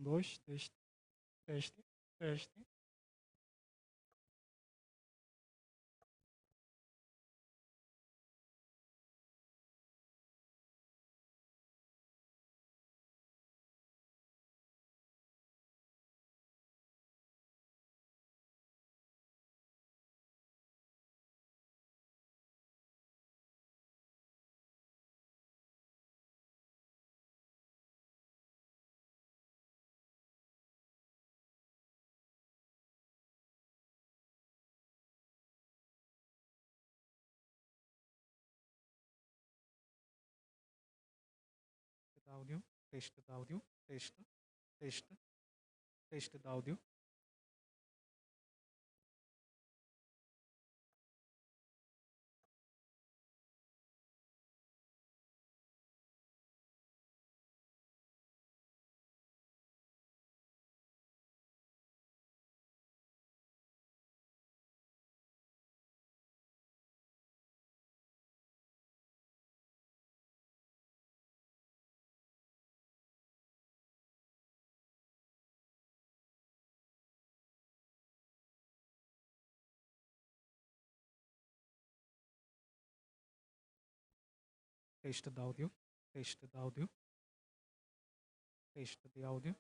Dois, teste, teste, teste. De áudio, teste de áudio, teste, teste, teste de áudio. Teste de áudio, teste de áudio, teste de áudio.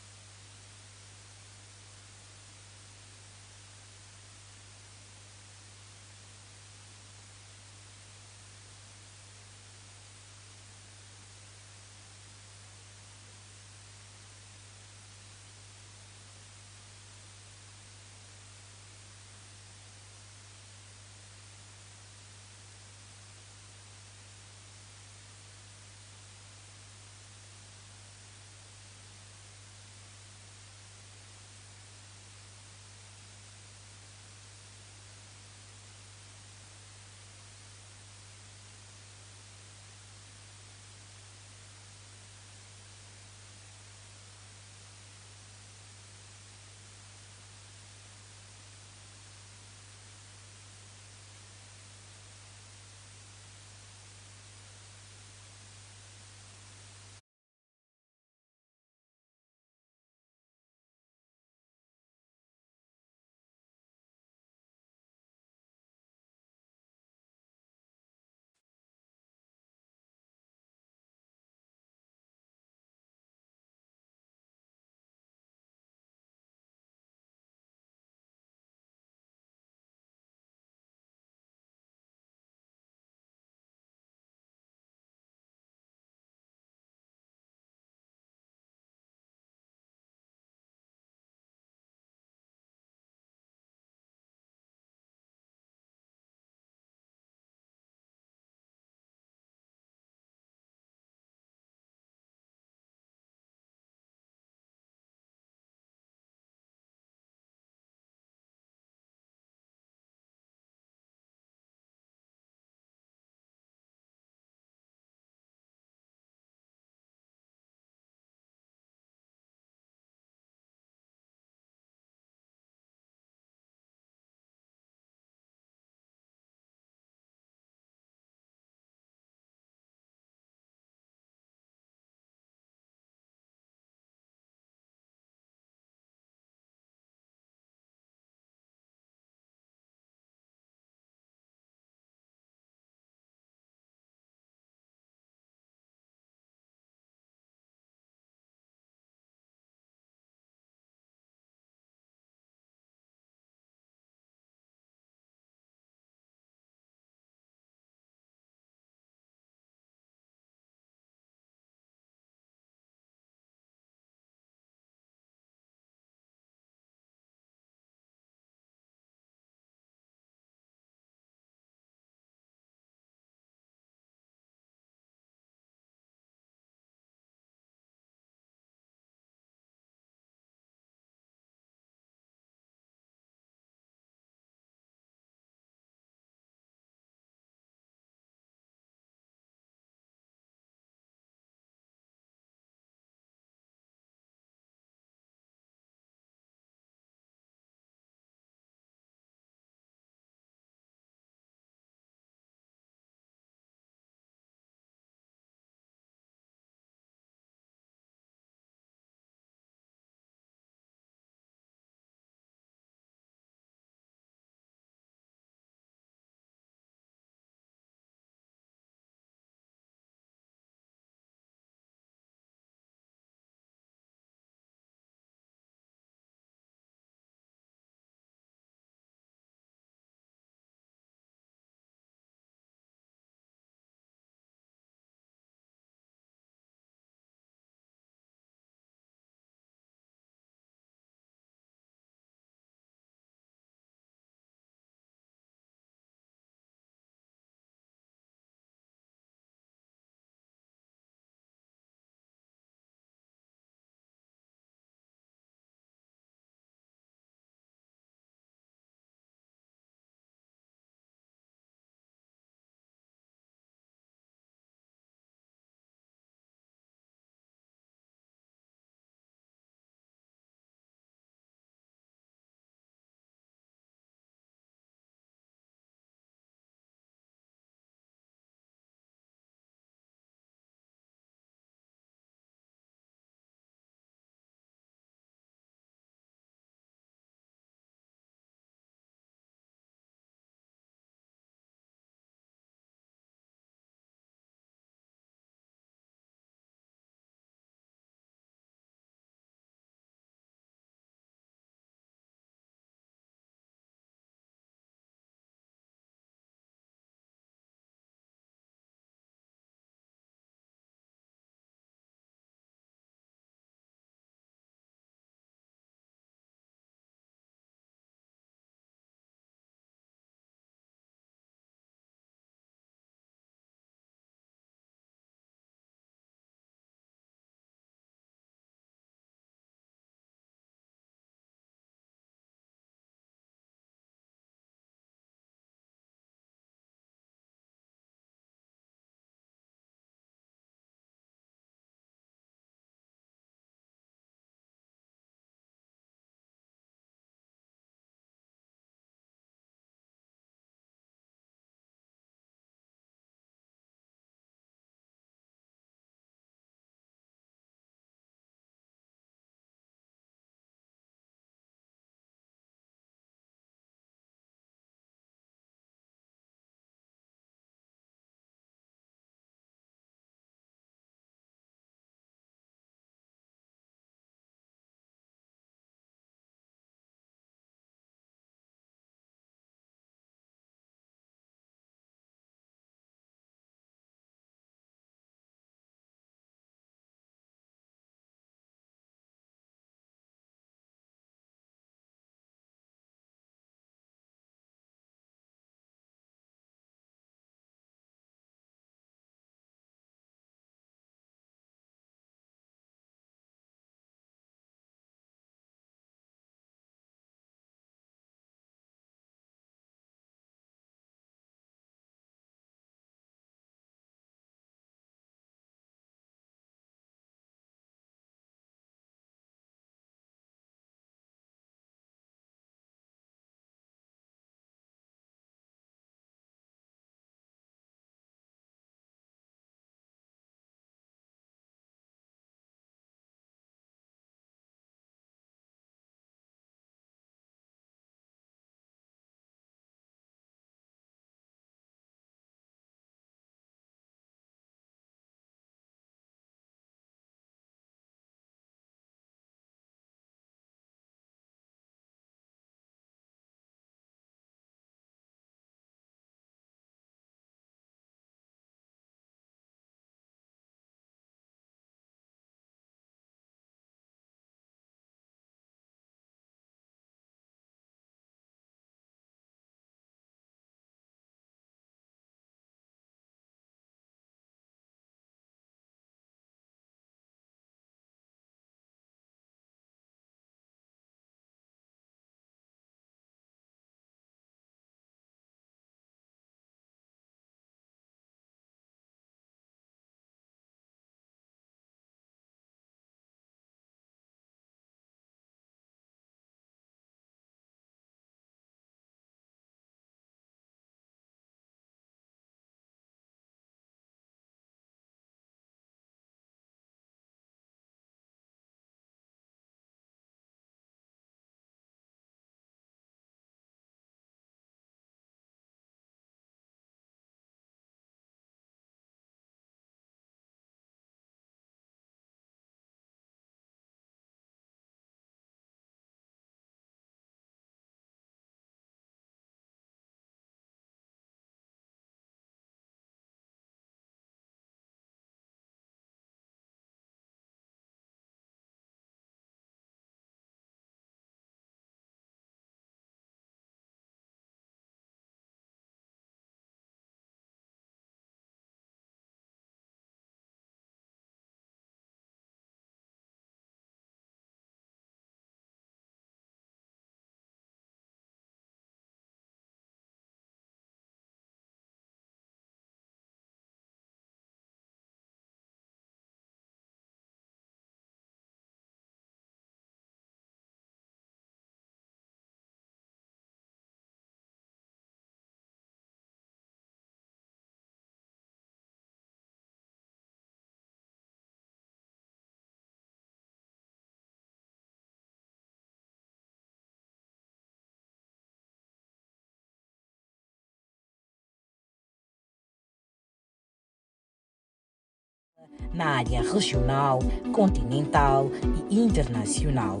na área regional, continental e internacional.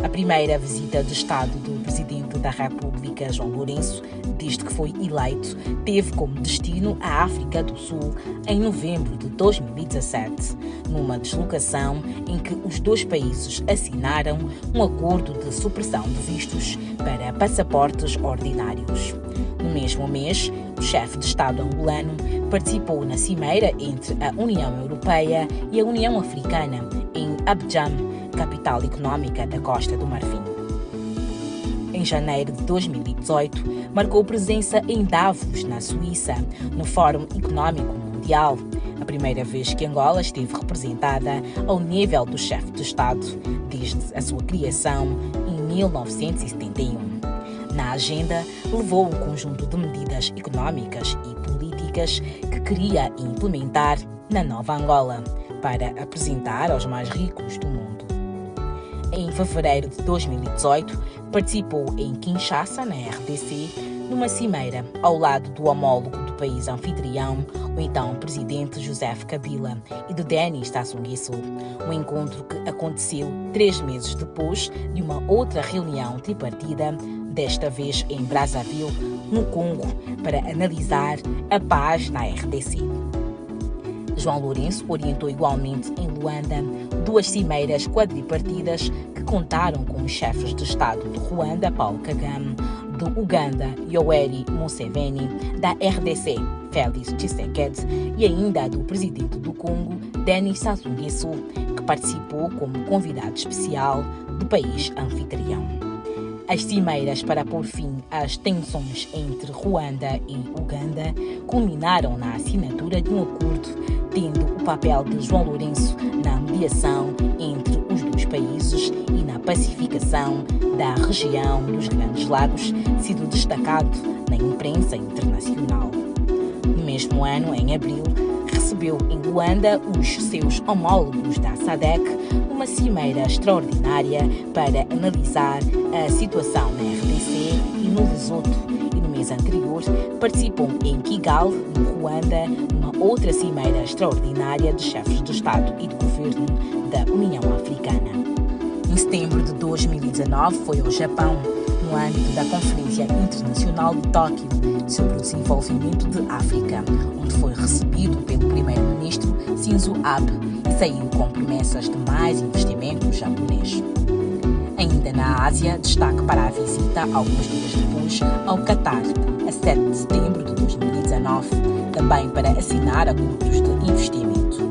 A primeira visita de Estado do Presidente da República, João Lourenço, desde que foi eleito, teve como destino a África do Sul em novembro de 2017, numa deslocação em que os dois países assinaram um acordo de supressão de vistos para passaportes ordinários. No mesmo mês, o chefe de Estado angolano participou na cimeira entre a União Europeia e a União Africana em Abidjan, capital econômica da Costa do Marfim. Em janeiro de 2018, marcou presença em Davos, na Suíça, no Fórum Econômico Mundial, a primeira vez que Angola esteve representada ao nível do chefe de Estado desde a sua criação em 1971. Na agenda, levou um conjunto de medidas econômicas e políticas que queria implementar na nova Angola, para apresentar aos mais ricos do mundo. Em fevereiro de 2018, participou em Kinshasa, na RDC, numa cimeira ao lado do homólogo do país anfitrião, o então presidente Joseph Kabila, e de Denis Sassou Nguesso, um encontro que aconteceu 3 meses depois de uma outra reunião tripartida, desta vez em Brazzaville, no Congo, para analisar a paz na RDC. João Lourenço orientou igualmente em Luanda 2 cimeiras quadripartidas que contaram com os chefes de Estado de Ruanda, Paul Kagame, do Uganda, Yoweri Museveni, da RDC, Félix Tshisekedi, e ainda do presidente do Congo, Denis Sassou Nguesso, que participou como convidado especial do país anfitrião. As cimeiras para pôr fim às tensões entre Ruanda e Uganda culminaram na assinatura de um acordo, tendo o papel de João Lourenço na mediação entre os dois países e na pacificação da região dos Grandes Lagos, sido destacado na imprensa internacional. No mesmo ano, em abril, recebeu em Luanda os seus homólogos da SADC numa cimeira extraordinária para analisar a situação na RDC e no Lesoto, e no mês anterior participou em Kigali, no Ruanda, numa outra cimeira extraordinária de chefes de Estado e de Governo da União Africana. Em setembro de 2019 foi ao Japão, no âmbito da Conferência Internacional de Tóquio sobre o Desenvolvimento de África, onde foi recebido pelo primeiro-ministro Shinzo Abe e saiu com promessas de mais investimento japonês. Ainda na Ásia, destaque para a visita, alguns dias depois, ao Catar, a 7 de setembro de 2019, também para assinar acordos de investimento.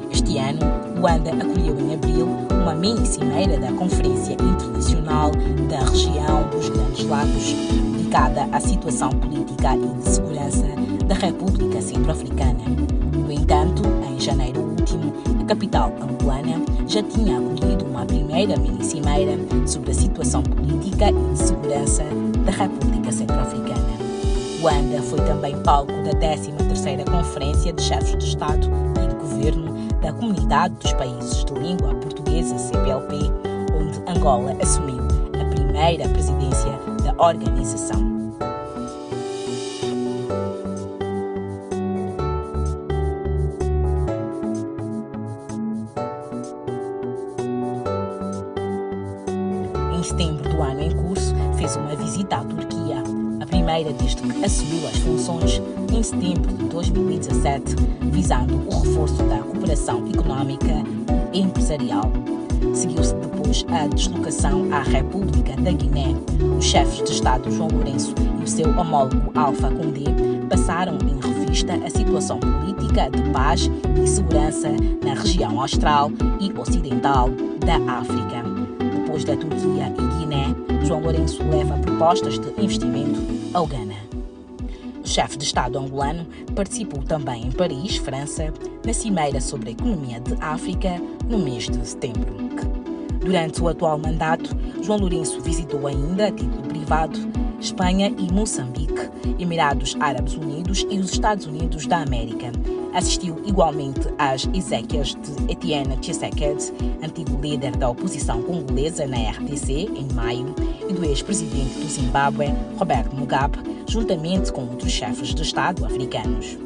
Este ano, Luanda acolheu em abril uma mini-cimeira da Conferência Internacional da Região dos Grandes Lagos, dedicada à situação política e de segurança da República Centro-Africana. No entanto, em janeiro último, a capital angolana já tinha acolhido uma primeira mini-cimeira sobre a situação política e de segurança da República Centro-Africana. Luanda foi também palco da 13ª Conferência de Chefes de Estado e de Governo da Comunidade dos Países de Língua Portuguesa, CPLP, onde Angola assumiu a primeira presidência da organização. Em setembro do ano em curso, fez uma visita à Turquia, a primeira desde que assumiu as funções em setembro de 2017, visando o reforço da cooperação econômica e empresarial. Seguiu-se depois a deslocação à República da Guiné. Os chefes de Estado João Lourenço e o seu homólogo Alpha Condé passaram em revista a situação política de paz e segurança na região austral e ocidental da África. Depois da Turquia e Guiné, João Lourenço leva propostas de investimento ao Ghana. O chefe de Estado angolano participou também em Paris, França, na Cimeira sobre a Economia de África, no mês de setembro. Durante o atual mandato, João Lourenço visitou ainda, a título privado, Espanha e Moçambique, Emirados Árabes Unidos e os Estados Unidos da América. Assistiu igualmente às exéquias de Etienne Tshisekedi, antigo líder da oposição congolesa na RDC, em maio, e do ex-presidente do Zimbábue, Robert Mugabe, juntamente com outros chefes de Estado africanos.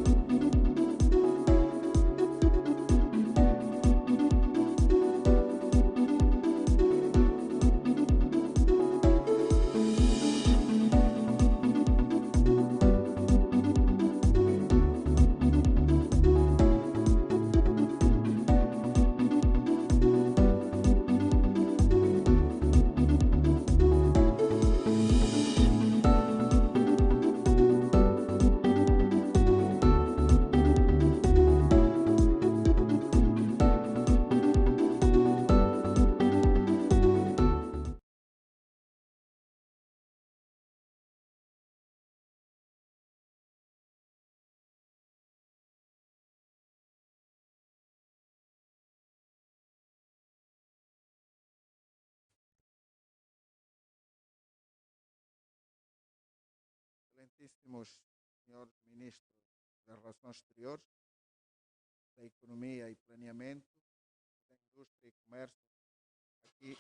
Excelentíssimos senhores ministros das Relações Exteriores, da Economia e Planeamento, da Indústria e Comércio, aqui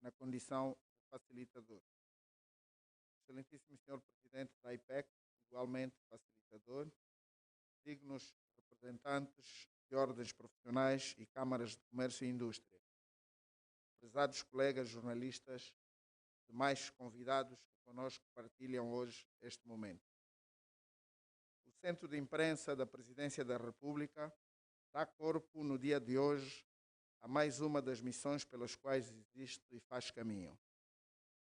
na condição de facilitador. Excelentíssimo senhor Presidente da IPEC, igualmente facilitador, dignos representantes de ordens profissionais e câmaras de comércio e indústria, prezados colegas jornalistas, demais convidados que conosco partilham hoje este momento. O Centro de Imprensa da Presidência da República dá corpo no dia de hoje a mais uma das missões pelas quais existe e faz caminho.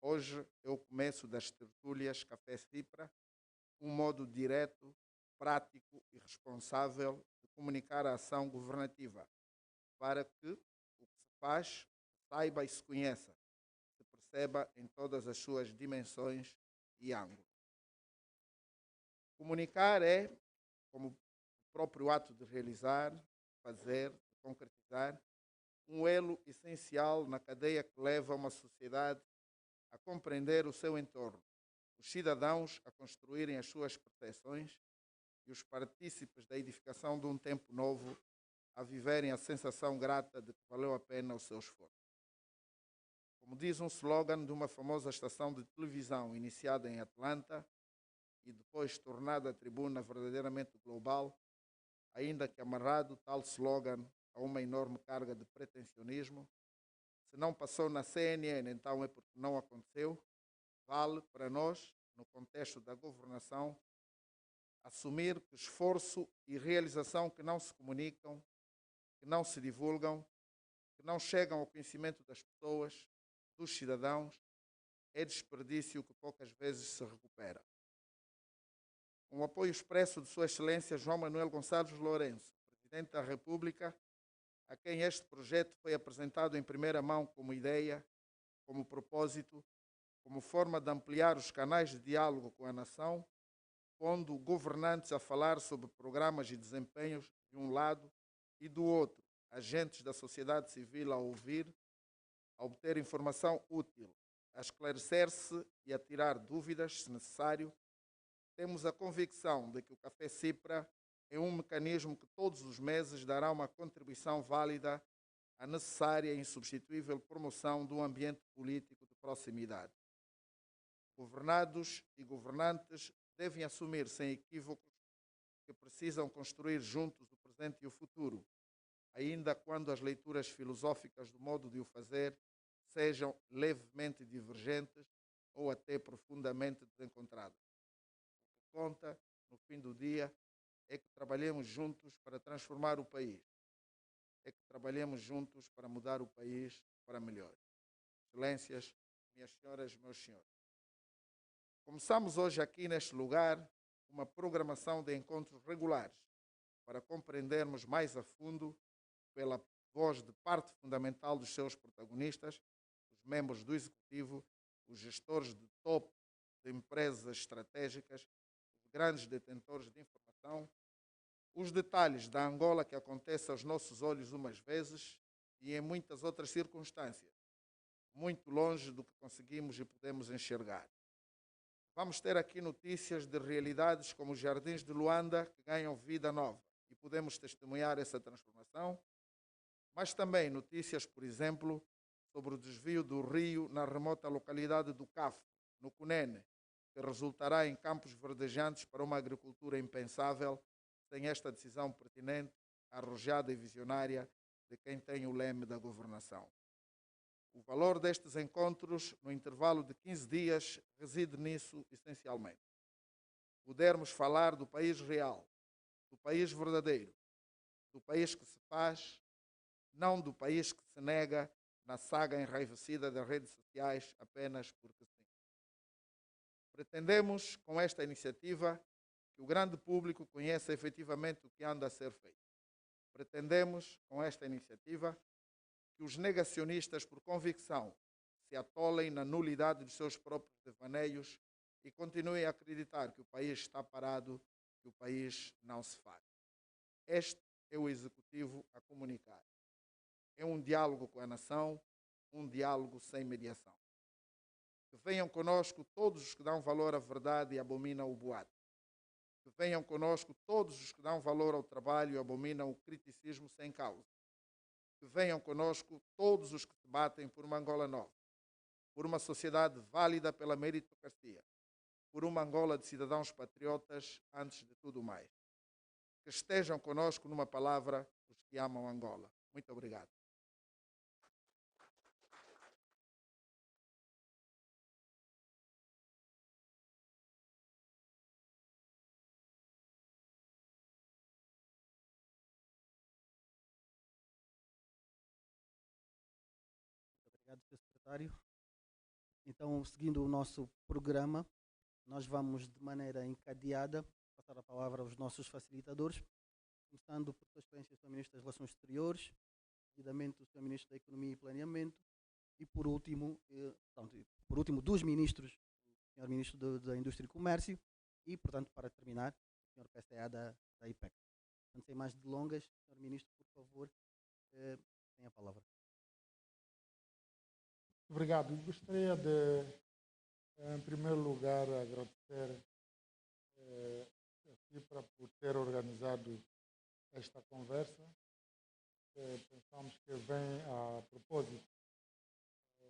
Hoje é o começo das tertúlias Café Cipra, um modo direto, prático e responsável de comunicar a ação governativa, para que o que se faz saiba e se conheça, se perceba em todas as suas dimensões e ângulos. Comunicar é, como o próprio ato de realizar, fazer, de concretizar, um elo essencial na cadeia que leva uma sociedade a compreender o seu entorno, os cidadãos a construírem as suas percepções e os partícipes da edificação de um tempo novo a viverem a sensação grata de que valeu a pena o seu esforço. Como diz um slogan de uma famosa estação de televisão iniciada em Atlanta e depois tornada a tribuna verdadeiramente global, ainda que amarrado tal slogan a uma enorme carga de pretensionismo, se não passou na CNN, então é porque não aconteceu, vale para nós, no contexto da governação, assumir que esforço e realização que não se comunicam, que não se divulgam, que não chegam ao conhecimento das pessoas, dos cidadãos, é desperdício que poucas vezes se recupera. Com o apoio expresso de Sua Excelência João Manuel Gonçalves Lourenço, Presidente da República, a quem este projeto foi apresentado em primeira mão como ideia, como propósito, como forma de ampliar os canais de diálogo com a nação, pondo governantes a falar sobre programas e desempenhos de um lado e do outro, agentes da sociedade civil a ouvir, a obter informação útil, a esclarecer-se e a tirar dúvidas, se necessário, temos a convicção de que o Café Cipra é um mecanismo que todos os meses dará uma contribuição válida à necessária e insubstituível promoção de um ambiente político de proximidade. Governados e governantes devem assumir sem equívocos que precisam construir juntos o presente e o futuro, ainda quando as leituras filosóficas do modo de o fazer sejam levemente divergentes ou até profundamente desencontradas. O que conta, no fim do dia, é que trabalhemos juntos para transformar o país, é que trabalhemos juntos para mudar o país para melhor. Excelências, minhas senhoras e meus senhores, começamos hoje aqui neste lugar uma programação de encontros regulares para compreendermos mais a fundo, pela voz de parte fundamental dos seus protagonistas, os membros do Executivo, os gestores de topo de empresas estratégicas, os grandes detentores de informação, os detalhes da Angola que acontece aos nossos olhos umas vezes e em muitas outras circunstâncias, muito longe do que conseguimos e podemos enxergar. Vamos ter aqui notícias de realidades como os jardins de Luanda que ganham vida nova e podemos testemunhar essa transformação, mas também notícias, por exemplo, sobre o desvio do rio na remota localidade do Cafo, no Cunene, que resultará em campos verdejantes para uma agricultura impensável sem esta decisão pertinente, arrojada e visionária de quem tem o leme da governação. O valor destes encontros, no intervalo de 15 dias, reside nisso essencialmente. Podermos falar do país real, do país verdadeiro, do país que se faz, não do país que se nega na saga enraivecida das redes sociais apenas porque sim. Pretendemos, com esta iniciativa, que o grande público conheça efetivamente o que anda a ser feito. Pretendemos, com esta iniciativa, que os negacionistas, por convicção, se atolem na nulidade dos seus próprios devaneios e continuem a acreditar que o país está parado, que o país não se faz. Este é o Executivo a comunicar. É um diálogo com a nação, um diálogo sem mediação. Que venham conosco todos os que dão valor à verdade e abominam o boato. Que venham conosco todos os que dão valor ao trabalho e abominam o criticismo sem causa. Que venham conosco todos os que se batem por uma Angola nova, por uma sociedade válida pela meritocracia, por uma Angola de cidadãos patriotas antes de tudo mais. Que estejam conosco, numa palavra, os que amam Angola. Muito obrigado. Obrigado, Sr. Secretário. Então, seguindo o nosso programa, nós vamos de maneira encadeada passar a palavra aos nossos facilitadores, começando por Sua Excelência, o Sr. Ministro das Relações Exteriores, seguidamente o Sr. Ministro da Economia e Planeamento e, por último, dos ministros, o Sr. Ministro da Indústria e Comércio e, portanto, para terminar, o Sr. PCA da IPEC. Portanto, sem mais delongas, Sr. Ministro, por favor, tem a palavra. Obrigado. Gostaria de, em primeiro lugar, agradecer a CIPRA por ter organizado esta conversa. Pensamos que vem a propósito,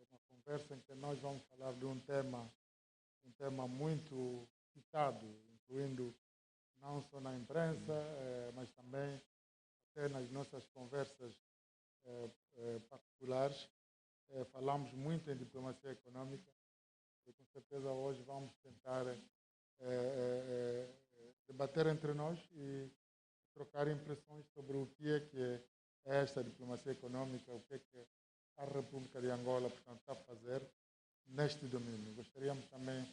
uma conversa em que nós vamos falar de um tema muito citado, incluindo não só na imprensa, mas também até nas nossas conversas particulares. Falamos muito em diplomacia econômica e com certeza hoje vamos tentar debater entre nós e trocar impressões sobre o que é esta diplomacia econômica, o que é que a República de Angola, portanto, está a fazer neste domínio. Gostaríamos também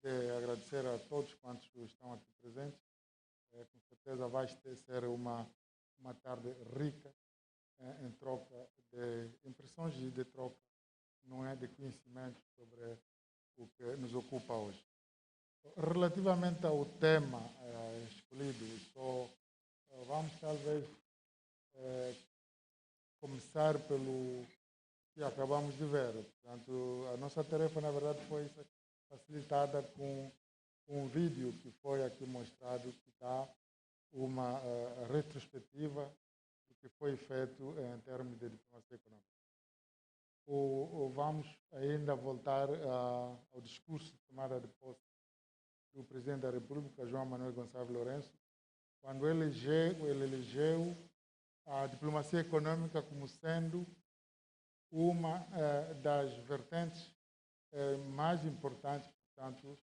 de agradecer a todos quantos estão aqui presentes. Com certeza vai ser uma tarde rica em troca de impressões e de troca, não é, de conhecimentos sobre o que nos ocupa hoje. Relativamente ao tema escolhido, vamos talvez começar pelo que acabamos de ver. Portanto, a nossa tarefa, na verdade, foi facilitada com um vídeo que foi aqui mostrado, que dá uma retrospectiva que foi feito em termos de diplomacia econômica. Vamos ainda voltar ao discurso de tomada de posse do Presidente da República, João Manuel Gonçalves Lourenço, quando ele elegeu a diplomacia econômica como sendo uma das vertentes mais importantes, portanto,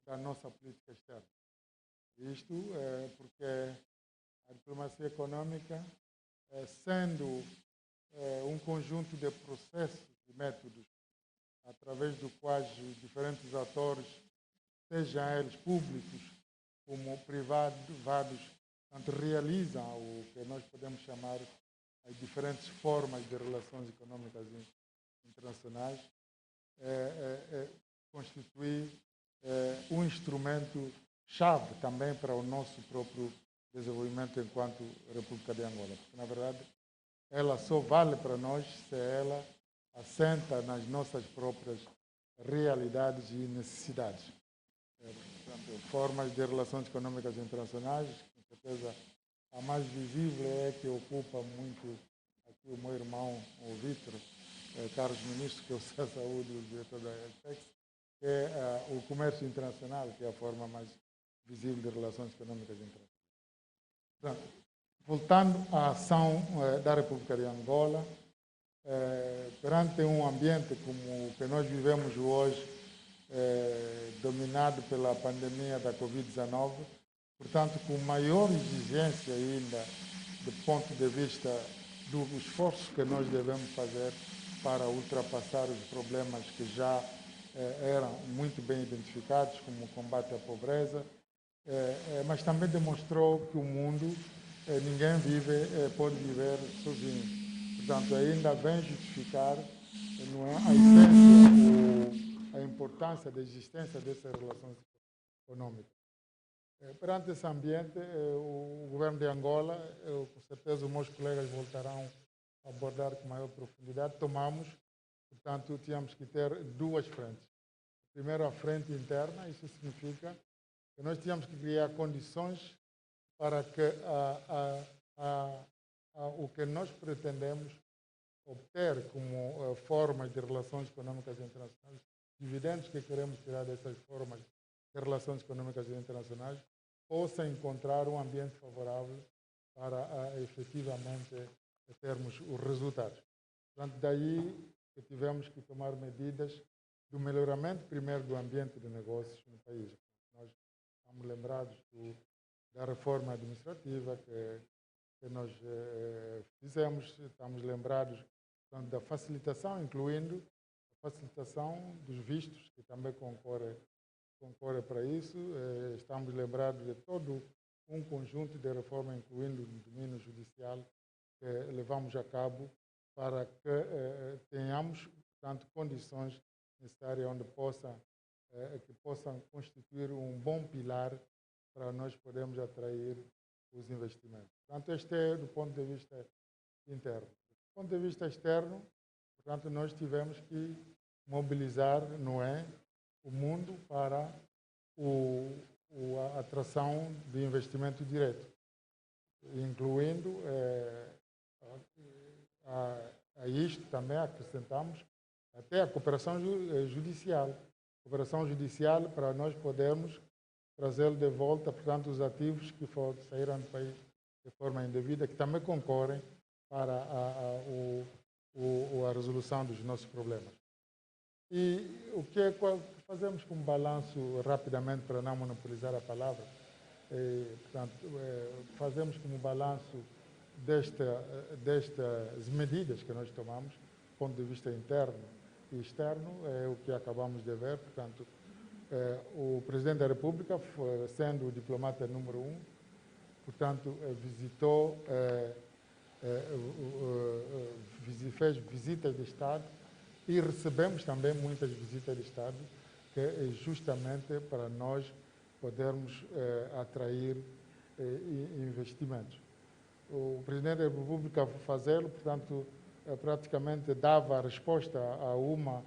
da nossa política externa. Isto porque a diplomacia econômica, sendo um conjunto de processos e métodos através do quais os diferentes atores, sejam eles públicos como privados, tanto realizam o que nós podemos chamar as diferentes formas de relações econômicas internacionais, constitui um instrumento chave também para o nosso próprio desenvolvimento enquanto República de Angola. Porque, na verdade, ela só vale para nós se ela assenta nas nossas próprias realidades e necessidades. Portanto, formas de relações econômicas internacionais, com certeza a mais visível é que ocupa muito aqui o meu irmão, o Vítor, Carlos Ministro, que é o Sr. Saúde, o diretor da EPEX, que é o comércio internacional, que é a forma mais visível de relações econômicas internacionais. Portanto, voltando à ação da República de Angola, perante um ambiente como o que nós vivemos hoje, dominado pela pandemia da Covid-19, portanto, com maior exigência ainda do ponto de vista do esforço que nós devemos fazer para ultrapassar os problemas que já eram muito bem identificados, como o combate à pobreza, mas também demonstrou que o mundo, ninguém pode viver sozinho. Portanto, ainda vem justificar a essência, a importância da existência dessas relações econômicas. Perante esse ambiente, o governo de Angola, com certeza os meus colegas voltarão a abordar com maior profundidade, portanto, tínhamos que ter duas frentes. primeiro a frente interna. Isso significa que nós tínhamos que criar condições para que o que nós pretendemos obter como formas de relações econômicas internacionais, dividendos que queremos tirar dessas formas de relações econômicas internacionais, possa encontrar um ambiente favorável para efetivamente termos os resultados. Portanto, daí que tivemos que tomar medidas do melhoramento, primeiro, do ambiente de negócios no país. Nós estamos lembrados da reforma administrativa que nós fizemos, estamos lembrados, portanto, da facilitação, incluindo a facilitação dos vistos, que também concorre para isso. Estamos lembrados de todo um conjunto de reformas, incluindo o domínio judicial, que levamos a cabo para que tenhamos, portanto, condições necessárias onde possam constituir um bom pilar para nós podermos atrair os investimentos. Portanto, este é do ponto de vista interno. Do ponto de vista externo, portanto, nós tivemos que mobilizar, não é, o mundo para a atração de investimento direto, incluindo a isto também acrescentamos até a cooperação judicial. Cooperação judicial para nós podermos trazer de volta, portanto, os ativos que saíram do país de forma indevida, que também concorrem para a resolução dos nossos problemas. E o que fazemos como balanço, rapidamente, para não monopolizar a palavra, portanto, fazemos como balanço destas medidas que nós tomamos, do ponto de vista interno e externo, é o que acabamos de ver. Portanto, o Presidente da República, sendo o diplomata número 1, portanto, visitou, fez visitas de Estado e recebemos também muitas visitas de Estado, que é justamente para nós podermos atrair investimentos. O Presidente da República, fazê-lo, portanto, praticamente dava a resposta a uma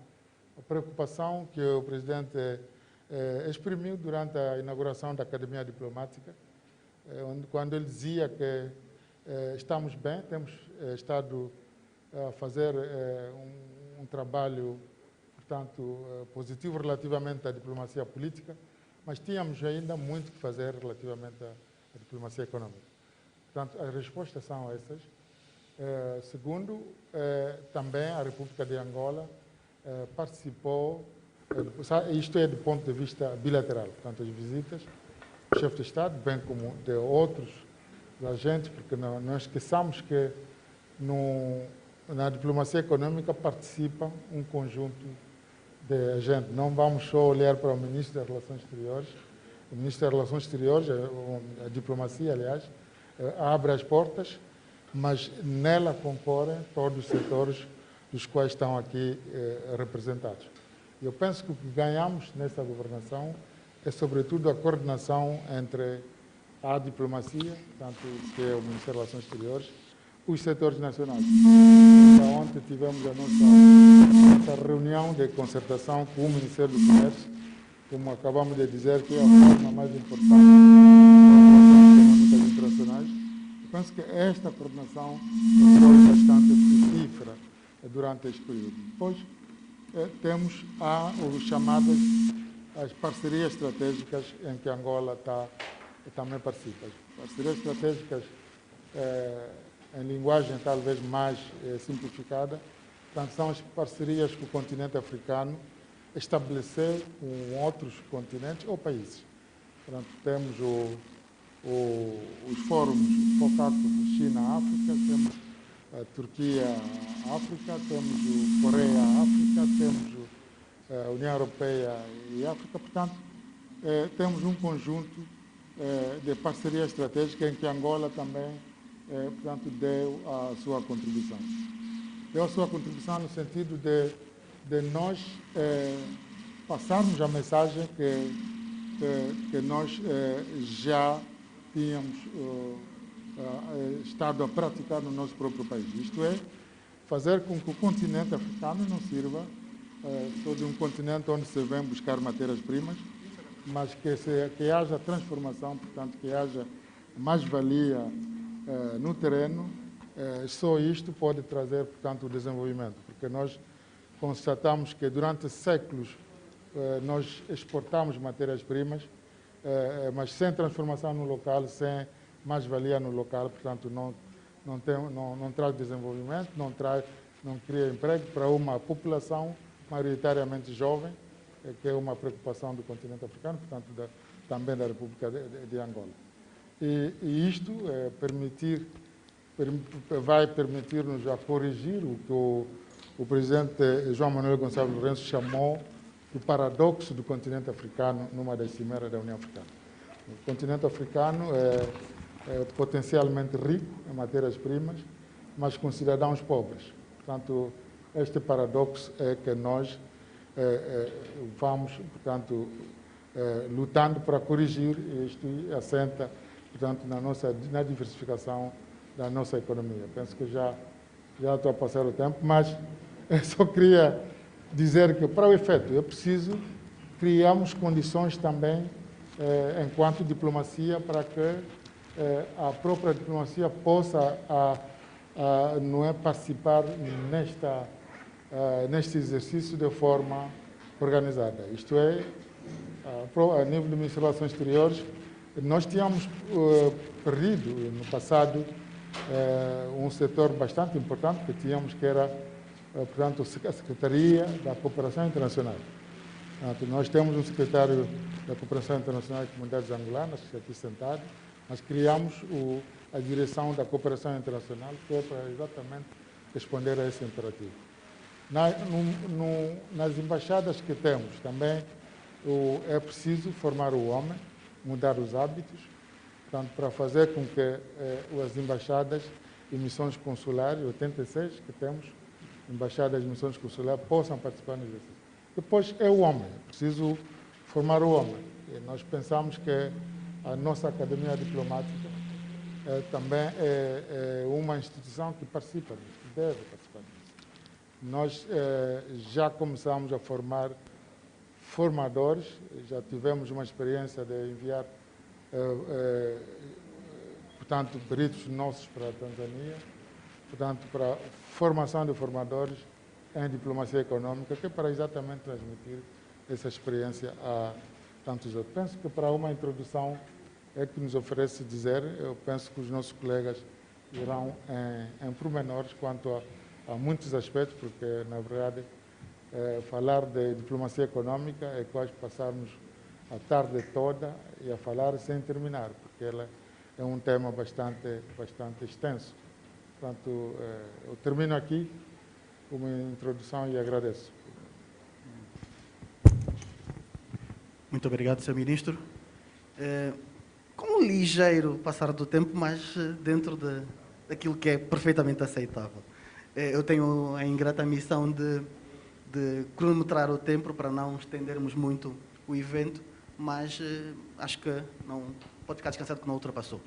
preocupação que o Presidente exprimiu durante a inauguração da Academia Diplomática, quando ele dizia que estamos bem, temos estado a fazer um trabalho, portanto, positivo relativamente à diplomacia política, mas tínhamos ainda muito que fazer relativamente à diplomacia econômica. Portanto, as respostas são essas. Segundo, também a República de Angola participou, isto é do ponto de vista bilateral, portanto, as visitas do chefe de Estado, bem como de outros agentes, porque não esqueçamos que na diplomacia econômica participa um conjunto de agentes. Não vamos só olhar para o Ministro das Relações Exteriores. O Ministro das Relações Exteriores, a diplomacia, aliás, abre as portas, mas nela concorrem todos os setores dos quais estão aqui representados. Eu penso que o que ganhamos nessa governação é, sobretudo, a coordenação entre a diplomacia, tanto que é o Ministério das Relações Exteriores, os setores nacionais. Então, ontem tivemos a nossa reunião de concertação com o Ministério do Comércio, como acabamos de dizer, que é a forma mais importante das econômicas internacionais. Eu penso que esta coordenação foi bastante frutífera durante este período. Depois, temos as parcerias estratégicas em que Angola também participa. As parcerias estratégicas, em linguagem talvez mais simplificada, portanto, são as parcerias que o continente africano estabeleceu com outros continentes ou países. Portanto, temos os fóruns focados em China-África, temos a Turquia-África, temos o Coreia-África, temos a União Europeia e África. Portanto, temos um conjunto de parceria estratégica em que Angola também portanto, deu a sua contribuição. Deu a sua contribuição no sentido de nós passarmos a mensagem que nós já tínhamos estado a praticar no nosso próprio país. Isto é, fazer com que o continente africano não sirva sou de um continente onde se vem buscar matérias-primas, mas que haja transformação, portanto, que haja mais-valia no terreno, só isto pode trazer, portanto, o desenvolvimento, porque nós constatamos que durante séculos nós exportamos matérias-primas, mas sem transformação no local, sem mais-valia no local, portanto, não traz desenvolvimento, não cria emprego para uma população maioritariamente jovem, que é uma preocupação do continente africano, portanto, também da República de Angola. E isto vai permitir-nos a corrigir o que o presidente João Manuel Gonçalves Lourenço chamou o paradoxo do continente africano numa das cimeiras da União Africana. O continente africano é potencialmente rico em matérias-primas, mas com cidadãos pobres. Portanto, este paradoxo é que nós vamos, portanto, lutando para corrigir isto e assenta, portanto, na diversificação da nossa economia. Penso que já estou a passar o tempo, mas só queria dizer que, para o efeito, é preciso criarmos condições também, enquanto diplomacia, para que a própria diplomacia possa não é, participar neste exercício de forma organizada. Isto é, a nível do Ministério das Relações Exteriores, nós tínhamos perdido no passado um setor bastante importante que tínhamos, que era, portanto, a Secretaria da Cooperação Internacional. Portanto, nós temos um secretário da Cooperação Internacional e Comunidades Angolanas, que está aqui sentado, mas criamos a Direção da Cooperação Internacional, que é para exatamente responder a esse imperativo. Nas embaixadas que temos também é preciso formar o homem, mudar os hábitos, portanto, para fazer com que as embaixadas e missões consulares, 86 que temos, embaixadas e missões consulares, possam participar no exercício. Depois é o homem, é preciso formar o homem. E nós pensamos que a nossa Academia Diplomática também é uma instituição que participa disso, que deve participar disso. Nós já começamos a formar formadores, já tivemos uma experiência de enviar, portanto, peritos nossos para a Tanzânia, portanto, para formação de formadores em diplomacia econômica, que é para exatamente transmitir essa experiência a tantos outros. Penso que para uma introdução é que nos oferece dizer, eu penso que os nossos colegas irão em pormenores quanto a muitos aspectos, porque, na verdade, falar de diplomacia econômica é quase passarmos a tarde toda e a falar sem terminar, porque ela é um tema bastante extenso. Portanto, eu termino aqui com uma introdução e agradeço. Muito obrigado, Sr. Ministro. Com um ligeiro passar do tempo, mas dentro daquilo que é perfeitamente aceitável. Eu tenho a ingrata missão de cronometrar o tempo para não estendermos muito o evento, mas acho que não pode ficar descansado que não ultrapassou.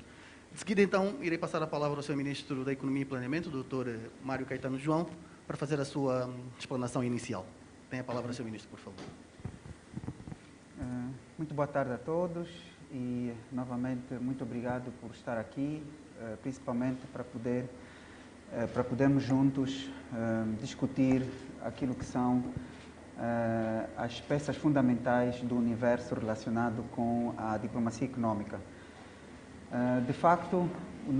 De seguida, então, irei passar a palavra ao Sr. Ministro da Economia e Planeamento, Dr. Mário Caetano João, para fazer a sua explanação inicial. Tem a palavra, Sr. Ministro, por favor. Muito boa tarde a todos e, novamente, muito obrigado por estar aqui, principalmente para podermos juntos discutir aquilo que são as peças fundamentais do universo relacionado com a diplomacia econômica. De facto, a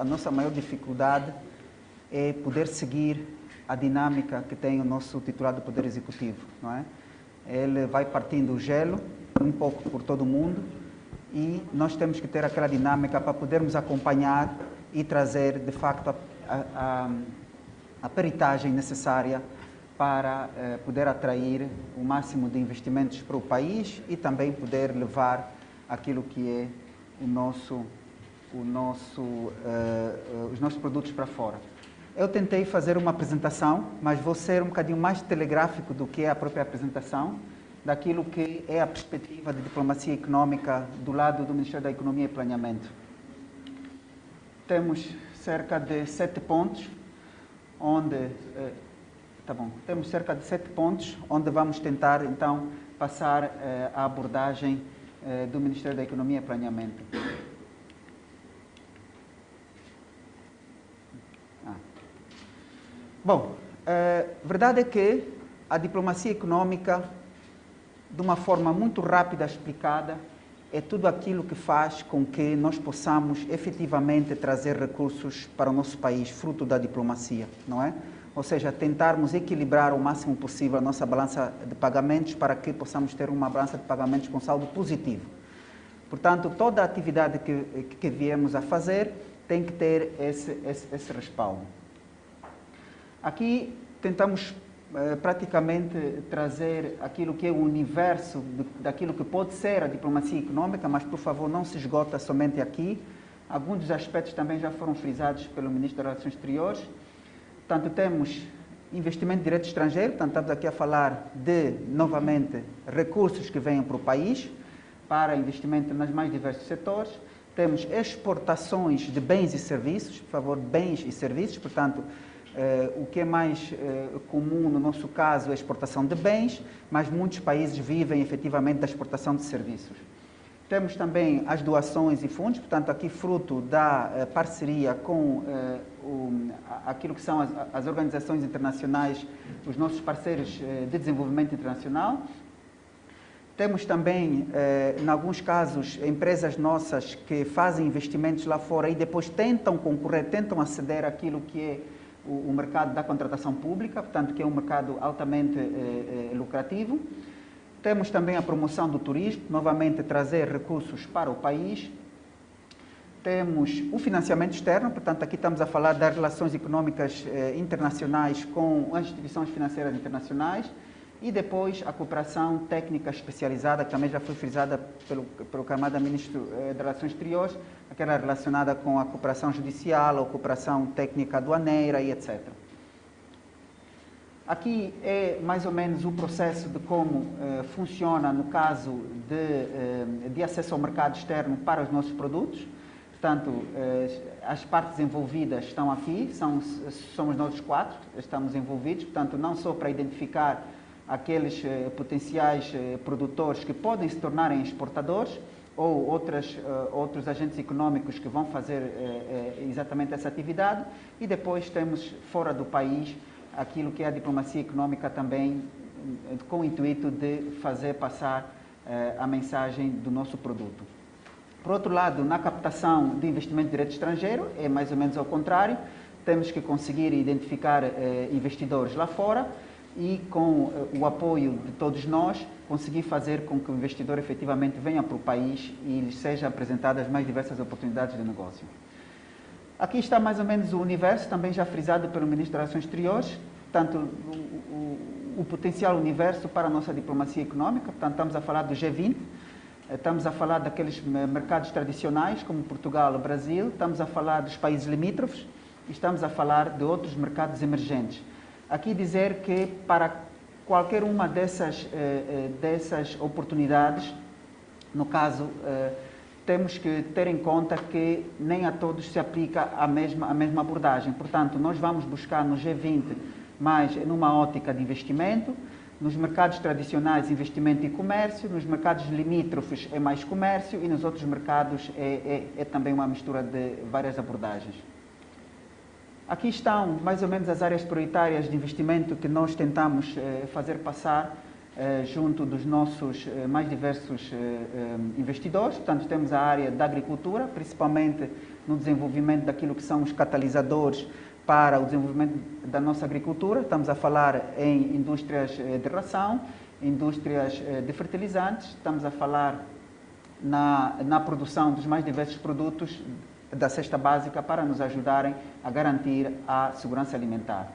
nossa maior dificuldade é poder seguir a dinâmica que tem o nosso titular do Poder Executivo, não é? Ele vai partindo o gelo um pouco por todo o mundo e nós temos que ter aquela dinâmica para podermos acompanhar e trazer, de facto, a peritagem necessária para poder atrair o máximo de investimentos para o país e também poder levar aquilo que é os nossos produtos para fora. Eu tentei fazer uma apresentação, mas vou ser um bocadinho mais telegráfico do que é a própria apresentação, daquilo que é a perspectiva de diplomacia econômica do lado do Ministério da Economia e Planeamento. Temos cerca de 7 pontos, onde Tá bom. Temos cerca de 7 pontos, onde vamos tentar, então, passar a abordagem do Ministério da Economia e Planeamento. Bom, verdade é que a diplomacia econômica, de uma forma muito rápida explicada, é tudo aquilo que faz com que nós possamos efetivamente trazer recursos para o nosso país, fruto da diplomacia, não é? Ou seja, tentarmos equilibrar o máximo possível a nossa balança de pagamentos para que possamos ter uma balança de pagamentos com saldo positivo. Portanto, toda a atividade que viemos a fazer tem que ter esse respaldo. Aqui tentamos praticamente trazer aquilo que é o universo daquilo que pode ser a diplomacia econômica, mas, por favor, não se esgota somente aqui. Alguns dos aspectos também já foram frisados pelo Ministro das Relações Exteriores. Portanto, temos investimento direto estrangeiro, portanto, estamos aqui a falar de, novamente, recursos que venham para o país, para investimento nos mais diversos setores. Temos exportações de bens e serviços, por favor, bens e serviços, portanto, o que é mais comum no nosso caso é a exportação de bens, mas muitos países vivem efetivamente da exportação de serviços. Temos também as doações e fundos, portanto, aqui fruto da parceria com aquilo que são as organizações internacionais, os nossos parceiros de desenvolvimento internacional. Temos também, em alguns casos, empresas nossas que fazem investimentos lá fora e depois tentam concorrer, tentam aceder àquilo que é o mercado da contratação pública, portanto, que é um mercado altamente lucrativo. Temos também a promoção do turismo, novamente trazer recursos para o país. Temos o financiamento externo, portanto, aqui estamos a falar das relações econômicas internacionais com as instituições financeiras internacionais. E depois a cooperação técnica especializada, que também já foi frisada pelo camarada Ministro das Relações Exteriores, aquela relacionada com a cooperação judicial, ou cooperação técnica aduaneira e etc. Aqui é mais ou menos o processo de como funciona no caso de acesso ao mercado externo para os nossos produtos. Portanto, as partes envolvidas estão aqui, somos nós 4, estamos envolvidos, portanto, não só para identificar aqueles potenciais produtores que podem se tornarem exportadores ou outros agentes econômicos que vão fazer exatamente essa atividade, e depois temos fora do país aquilo que é a diplomacia econômica também com o intuito de fazer passar a mensagem do nosso produto. Por outro lado, na captação de investimento direto estrangeiro, é mais ou menos ao contrário, temos que conseguir identificar investidores lá fora, e com o apoio de todos nós, conseguir fazer com que o investidor efetivamente venha para o país e lhes sejam apresentadas as mais diversas oportunidades de negócio. Aqui está mais ou menos o universo, também já frisado pelo Ministro das Relações Exteriores, portanto, o potencial universo para a nossa diplomacia econômica. Portanto, estamos a falar do G20, estamos a falar daqueles mercados tradicionais, como Portugal e Brasil, estamos a falar dos países limítrofes e estamos a falar de outros mercados emergentes. Aqui dizer que para qualquer uma dessas oportunidades, no caso, temos que ter em conta que nem a todos se aplica a mesma abordagem. Portanto, nós vamos buscar no G20 mais numa ótica de investimento, nos mercados tradicionais investimento e comércio, nos mercados limítrofes é mais comércio e nos outros mercados é também uma mistura de várias abordagens. Aqui estão mais ou menos as áreas prioritárias de investimento que nós tentamos fazer passar junto dos nossos mais diversos investidores. Portanto, temos a área da agricultura, principalmente no desenvolvimento daquilo que são os catalisadores para o desenvolvimento da nossa agricultura. Estamos a falar em indústrias de ração, indústrias de fertilizantes, estamos a falar na produção dos mais diversos produtos da cesta básica para nos ajudarem a garantir a segurança alimentar.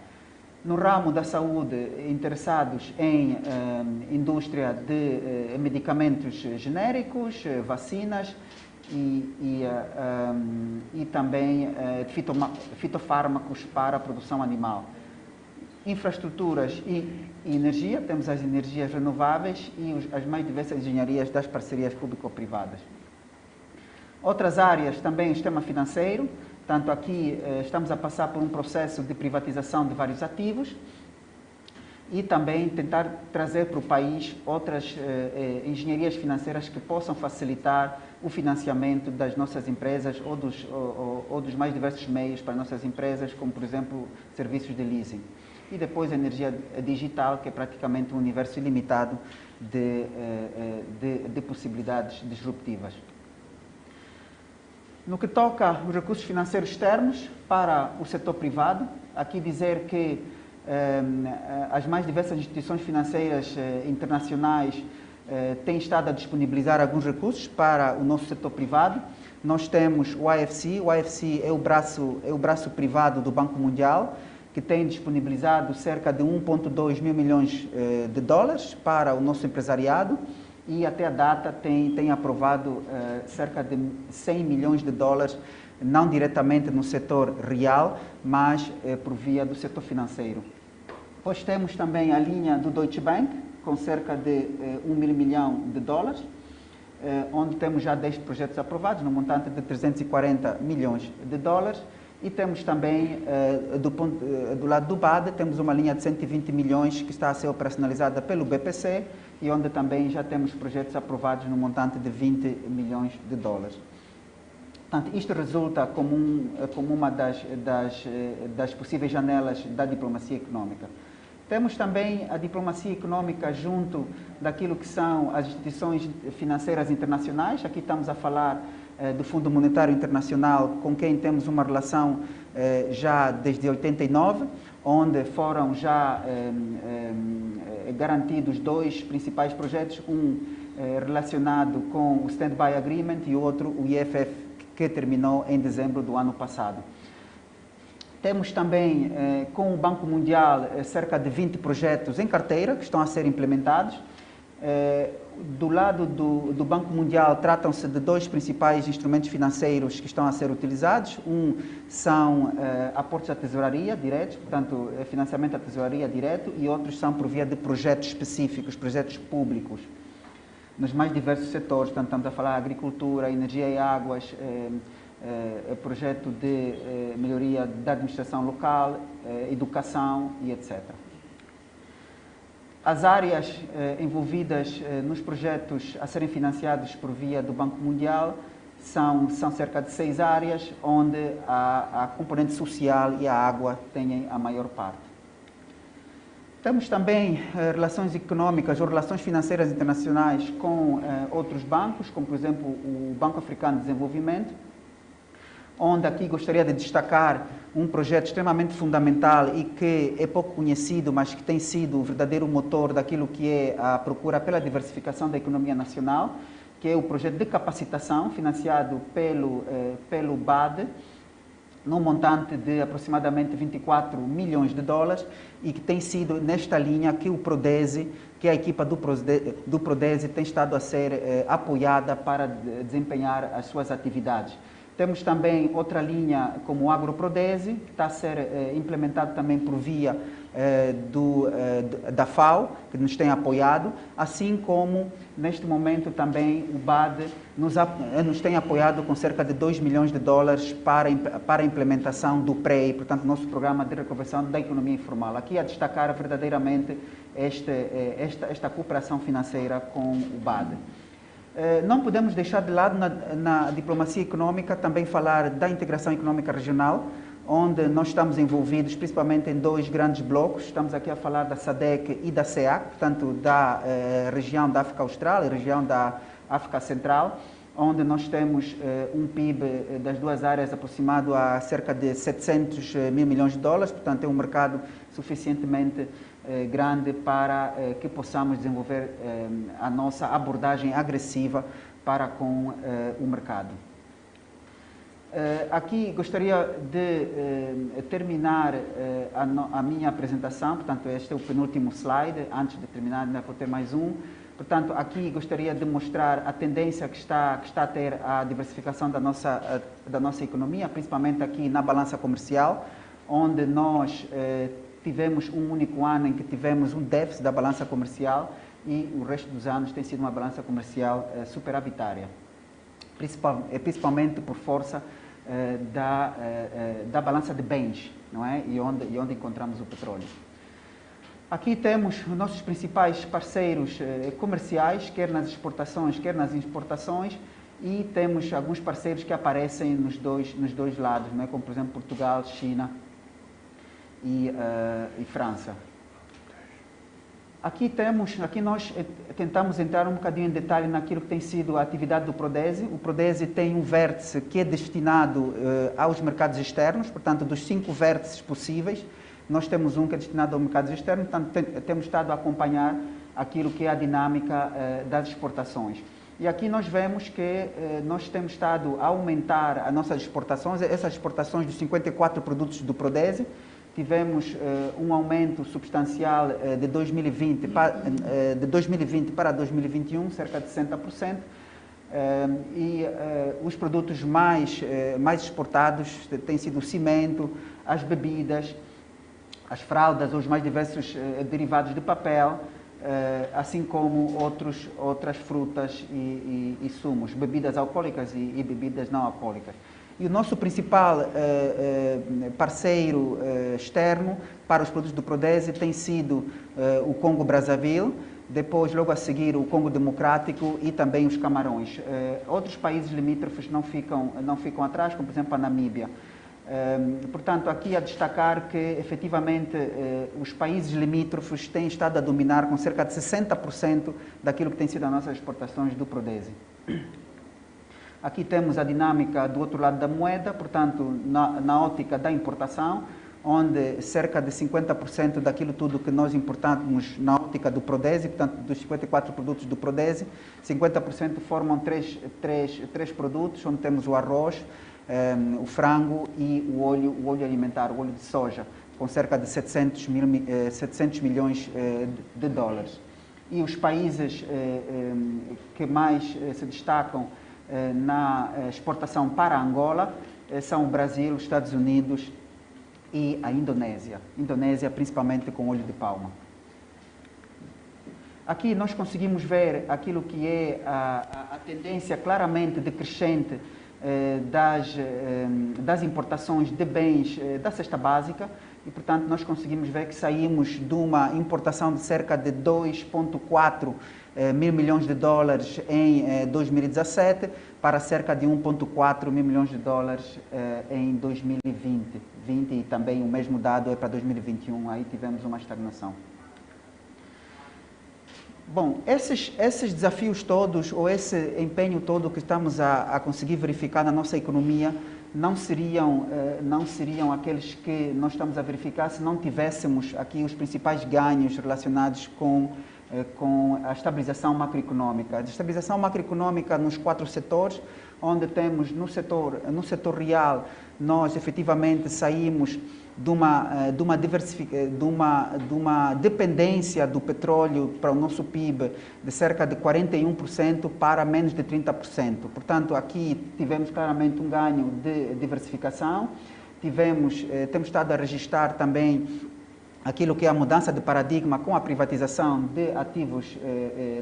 No ramo da saúde, interessados em indústria de medicamentos genéricos, vacinas e também fitofármacos para a produção animal. Infraestruturas e energia, temos as energias renováveis e as mais diversas engenharias das parcerias público-privadas. Outras áreas também o sistema financeiro, tanto aqui estamos a passar por um processo de privatização de vários ativos e também tentar trazer para o país outras engenharias financeiras que possam facilitar o financiamento das nossas empresas ou dos mais diversos meios para nossas empresas, como, por exemplo, serviços de leasing. E depois a energia digital, que é praticamente um universo ilimitado de possibilidades disruptivas. No que toca aos recursos financeiros externos para o setor privado, aqui dizer que as mais diversas instituições financeiras internacionais têm estado a disponibilizar alguns recursos para o nosso setor privado. Nós temos o IFC é o braço privado do Banco Mundial, que tem disponibilizado cerca de 1,2 mil milhões de dólares para o nosso empresariado e até a data tem aprovado cerca de 100 milhões de dólares, não diretamente no setor real, mas por via do setor financeiro. Depois temos também a linha do Deutsche Bank, com cerca de 1 mil milhão de dólares, onde temos já 10 projetos aprovados, no montante de 340 milhões de dólares. E temos também, do lado do BAD, temos uma linha de 120 milhões que está a ser operacionalizada pelo BPC e onde também já temos projetos aprovados no montante de 20 milhões de dólares. Portanto, isto resulta como uma das possíveis janelas da diplomacia econômica. Temos também a diplomacia econômica junto daquilo que são as instituições financeiras internacionais. Aqui estamos a falar do Fundo Monetário Internacional, com quem temos uma relação já desde 89, onde foram já garantidos 2 principais projetos, um relacionado com o Stand-by Agreement e o outro, o IFF, que terminou em dezembro do ano passado. Temos também, com o Banco Mundial, cerca de 20 projetos em carteira que estão a ser implementados. Do lado do Banco Mundial, tratam-se de 2 principais instrumentos financeiros que estão a ser utilizados. Um são aportes à tesouraria diretos, portanto, financiamento à tesouraria direto, e outros são por via de projetos específicos, projetos públicos, nos mais diversos setores. Portanto, estamos a falar de agricultura, energia e águas, projeto de melhoria da administração local, educação e etc. As áreas envolvidas nos projetos a serem financiados por via do Banco Mundial são cerca de 6 áreas, onde a componente social e a água têm a maior parte. Temos também relações econômicas ou relações financeiras internacionais com outros bancos, como por exemplo o Banco Africano de Desenvolvimento, onde aqui gostaria de destacar um projeto extremamente fundamental e que é pouco conhecido, mas que tem sido o verdadeiro motor daquilo que é a procura pela diversificação da economia nacional, que é o projeto de capacitação financiado pelo BAD, num montante de aproximadamente 24 milhões de dólares, e que tem sido nesta linha que o Prodesi, que a equipa do Prodesi tem estado a ser apoiada para desempenhar as suas atividades. Temos também outra linha como o AgroProdesi, que está a ser implementado também por via da FAO, que nos tem apoiado, assim como, neste momento, também o BAD nos tem apoiado com cerca de 2 milhões de dólares para a implementação do PREI, portanto, nosso programa de reconversão da economia informal. Aqui a destacar verdadeiramente esta cooperação financeira com o BAD. Não podemos deixar de lado na diplomacia econômica também falar da integração econômica regional, onde nós estamos envolvidos principalmente em 2 grandes blocos. Estamos aqui a falar da SADC e da CEAC, portanto da região da África Austral e região da África Central, onde nós temos um PIB das 2 áreas aproximado a cerca de 700 mil milhões de dólares, portanto é um mercado suficientemente grande para que possamos desenvolver a nossa abordagem agressiva para com o mercado. Aqui gostaria de terminar a minha apresentação, portanto este é o penúltimo slide, antes de terminar ainda vou ter mais um. Portanto, aqui gostaria de mostrar a tendência que está a ter a diversificação da nossa economia, principalmente aqui na balança comercial, onde nós tivemos um único ano em que tivemos um déficit da balança comercial e o resto dos anos tem sido uma balança comercial superavitária, principalmente por força da balança de bens, não é? E onde encontramos o petróleo. Aqui temos os nossos principais parceiros comerciais, quer nas exportações, quer nas importações, e temos alguns parceiros que aparecem nos dois lados, né? Como, por exemplo, Portugal, China e França. Aqui nós tentamos entrar um bocadinho em detalhe naquilo que tem sido a atividade do Prodese. O Prodese tem um vértice que é destinado aos mercados externos, portanto, dos 5 vértices possíveis, nós temos um que é destinado aos mercados externos, portanto, temos estado a acompanhar aquilo que é a dinâmica das exportações. E aqui nós vemos que nós temos estado a aumentar as nossas exportações, essas exportações dos 54 produtos do Prodese. Tivemos um aumento substancial de 2020 para 2021, cerca de 60%, e os produtos mais exportados têm sido o cimento, as bebidas, as fraldas, os mais diversos derivados de papel, assim como outras frutas e sumos, bebidas alcoólicas e bebidas não alcoólicas. E o nosso principal parceiro externo para os produtos do Prodese tem sido o Congo-Brazzaville, depois, logo a seguir, o Congo Democrático e também os Camarões. Outros países limítrofes não ficam atrás, como, por exemplo, a Namíbia. Portanto, aqui a destacar que, efetivamente, os países limítrofes têm estado a dominar com cerca de 60% daquilo que tem sido as nossas exportações do Prodese. Aqui temos a dinâmica do outro lado da moeda, portanto, na ótica da importação, onde cerca de 50% daquilo tudo que nós importamos na ótica do Prodese, portanto, dos 54 produtos do Prodese, 50% formam três produtos, onde temos o arroz, o frango e o óleo alimentar, o óleo de soja, com cerca de 700 milhões de dólares. E os países que mais se destacam na exportação para Angola são o Brasil, os Estados Unidos e a Indonésia. Indonésia principalmente com óleo de palma. Aqui nós conseguimos ver aquilo que é a tendência claramente decrescente das importações de bens da cesta básica e, portanto, nós conseguimos ver que saímos de uma importação de cerca de 2,4 mil milhões de dólares em 2017 para cerca de 1,4 mil milhões de dólares em 2020 e também o mesmo dado é para 2021, aí tivemos uma estagnação. Bom, esses desafios todos, ou esse empenho todo que estamos a conseguir verificar na nossa economia, não seriam aqueles que nós estamos a verificar se não tivéssemos aqui os principais ganhos relacionados com a estabilização macroeconômica. A estabilização macroeconômica nos 4 setores, onde temos no setor real, nós efetivamente saímos de uma dependência do petróleo para o nosso PIB de cerca de 41% para menos de 30%. Portanto, aqui tivemos claramente um ganho de diversificação, temos estado a registrar também aquilo que é a mudança de paradigma com a privatização de ativos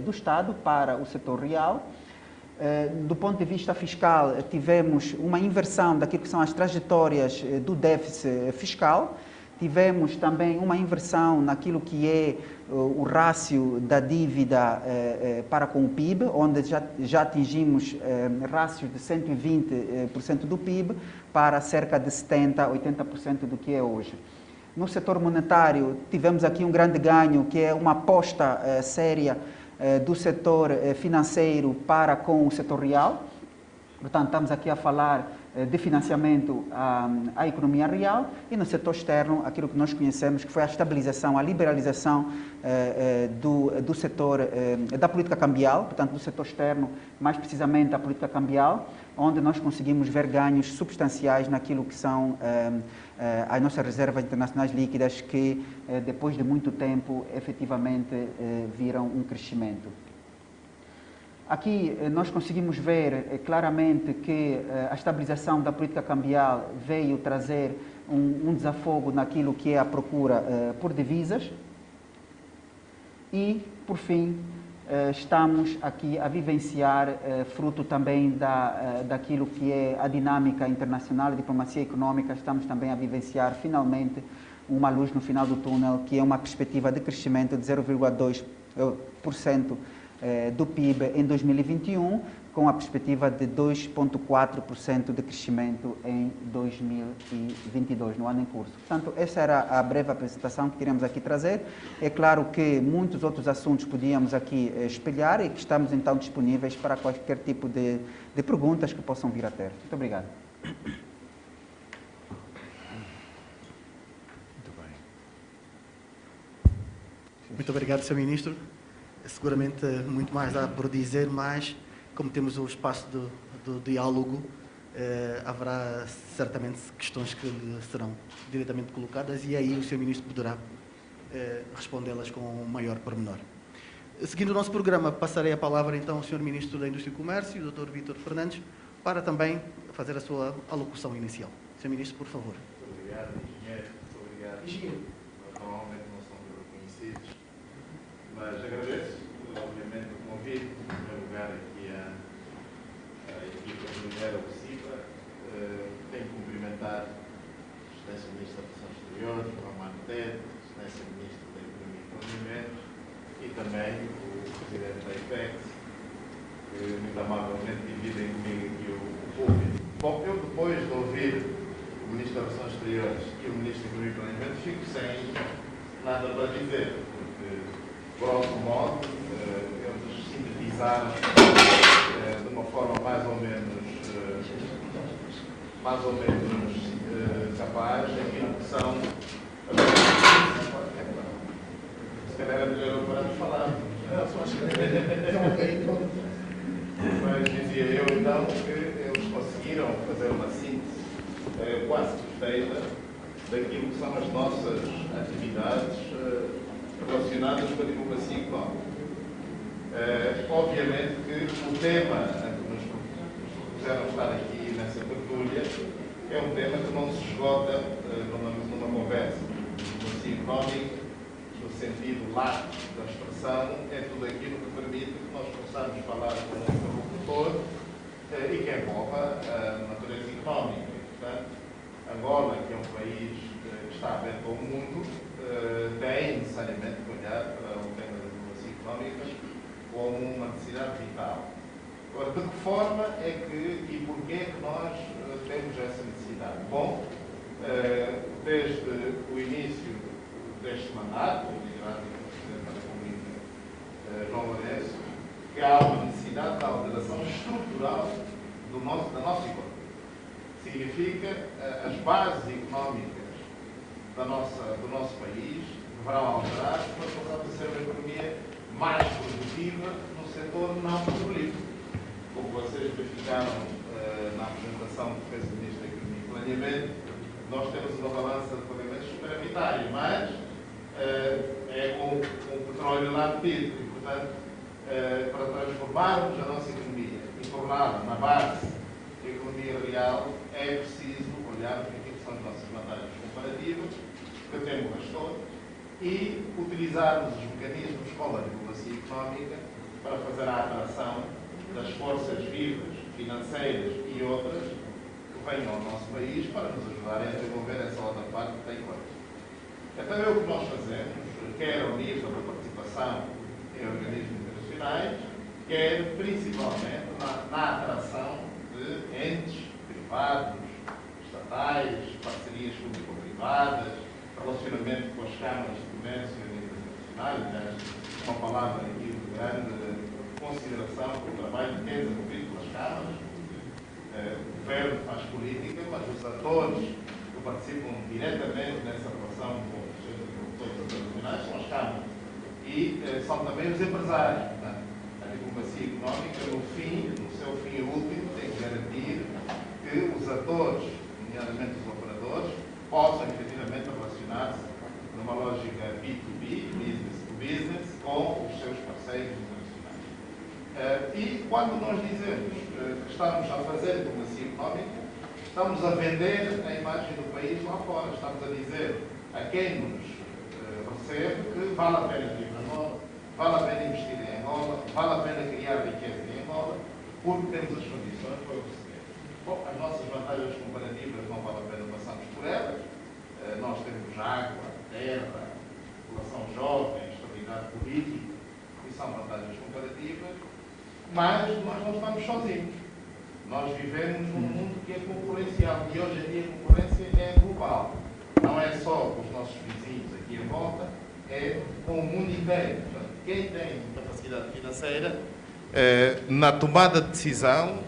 do Estado para o setor real. Do ponto de vista fiscal, tivemos uma inversão daquilo que são as trajetórias do déficit fiscal, tivemos também uma inversão naquilo que é o rácio da dívida para com o PIB, onde já atingimos rácios de 120% do PIB para cerca de 70%, 80% do que é hoje. No setor monetário, tivemos aqui um grande ganho, que é uma aposta séria do setor financeiro para com o setor real. Portanto, estamos aqui a falar de financiamento à economia real e no setor externo, aquilo que nós conhecemos, que foi a estabilização, a liberalização do setor da política cambial, portanto, do setor externo, mais precisamente a política cambial, onde nós conseguimos ver ganhos substanciais naquilo que são as nossas reservas internacionais líquidas, que depois de muito tempo, efetivamente, viram um crescimento. Aqui nós conseguimos ver claramente que a estabilização da política cambial veio trazer um desafogo naquilo que é a procura por divisas e, por fim, estamos aqui a vivenciar, fruto também daquilo que é a dinâmica internacional, a diplomacia econômica, estamos também a vivenciar finalmente uma luz no final do túnel, que é uma perspectiva de crescimento de 0,2% do PIB em 2021, com a perspectiva de 2,4% de crescimento em 2022, no ano em curso. Portanto, essa era a breve apresentação que queríamos aqui trazer. É claro que muitos outros assuntos podíamos aqui espelhar e que estamos então disponíveis para qualquer tipo de perguntas que possam vir a ter. Muito obrigado. Muito obrigado, Sr. Ministro. Seguramente muito mais dá por dizer, mas como temos o espaço do diálogo, haverá certamente questões que lhe serão diretamente colocadas e aí o Sr. Ministro poderá respondê-las com maior pormenor. Seguindo o nosso programa, passarei a palavra então ao Sr. Ministro da Indústria e Comércio, o Dr. Vítor Fernandes, para também fazer a sua alocução inicial. Sr. Ministro, por favor. Muito obrigado, engenheiro. Muito obrigado. Engenheiro. Normalmente não são reconhecidos, mas agradeço, obviamente, o convite, em primeiro lugar, aqui à equipa do Engenheiro Oficipa. Tenho que cumprimentar a Excelência Ministro da Relações Exteriores, o Romano Tete, a Excelência Ministro da Economia e Planeamento e também o Presidente da IPEX, que muito amavelmente dividem comigo aqui o público. Bom, eu depois de ouvir o Ministro das Relações Exteriores e o Ministro da Economia e Planeamento fico sem nada para dizer, porque, grosso modo, eles sintetizaram de uma forma mais ou menos capaz aquilo que são. Se calhar é melhor eu parar de falar. Mas dizia eu então que eles conseguiram fazer uma síntese quase perfeita daquilo que são as nossas atividades relacionadas com a diplomacia económica. Obviamente que o tema a que nos propuseram estar aqui nessa tertúlia é um tema que não se esgota numa conversa. A diplomacia económica, no sentido lato da expressão, é tudo aquilo que permite que nós possamos falar com um interlocutor e que envolva a natureza económica. Portanto, Angola, que é um país que está aberto ao mundo, tem necessariamente que olhar para o tema da diplomacia económica como uma necessidade vital. Agora, de que forma é que e porquê é que nós temos essa necessidade? Bom, desde o início deste mandato, liderado pelo Presidente da República, João Lourenço, que há uma necessidade da alteração estrutural da nossa economia. Significa as bases económicas do nosso país deverão alterar para passar a ser uma economia mais produtiva no setor não petrolífero. Como vocês verificaram na apresentação que fez o Ministro da Economia e Planeamento, nós temos uma balança de pagamentos superavitária, mas é com o petróleo lá metido. E, portanto, para transformarmos a nossa economia e torná-la na base da economia real, é preciso olharmos aquilo que são as nossas vantagens comparativas, que temos todo, e utilizarmos os mecanismos como a diplomacia económica para fazer a atração das forças vivas, financeiras e outras que venham ao nosso país para nos ajudarem a desenvolver essa outra parte que tem coisas. Então é o que nós fazemos, quer ao nível da participação em organismos internacionais, quer principalmente na atração de entes privados, estatais, parcerias público-privadas, relacionamento com as câmaras de comércio a nível internacional, aliás, uma palavra aqui de grande consideração pelo trabalho que é desenvolvido pelas câmaras. O governo faz política, mas os atores que participam diretamente nessa relação com os interlocutores internacionais são as câmaras. E são também os empresários. Portanto, a diplomacia económica, no seu fim último, tem que garantir que os atores, nomeadamente os operadores, possam efetivamente relacionar-se numa lógica B2B, business to business, com os seus parceiros internacionais. E quando nós dizemos que estamos a fazer diplomacia económica, estamos a vender a imagem do país lá fora. Estamos a dizer a quem nos recebe que vale a pena vir na Angola, vale a pena investir em Angola, vale a pena criar riqueza em Angola, porque temos as condições para o receber. Bom, as nossas vantagens comparativas não vale a pena passarmos por elas. nós temos água, terra, população jovem, estabilidade política, e são vantagens comparativas, mas nós não estamos sozinhos. Nós vivemos num mundo que é concorrencial e hoje em dia a concorrência é global. Não é só com os nossos vizinhos aqui em volta, é com o mundo inteiro. Portanto, quem tem capacidade financeira, na tomada de decisão,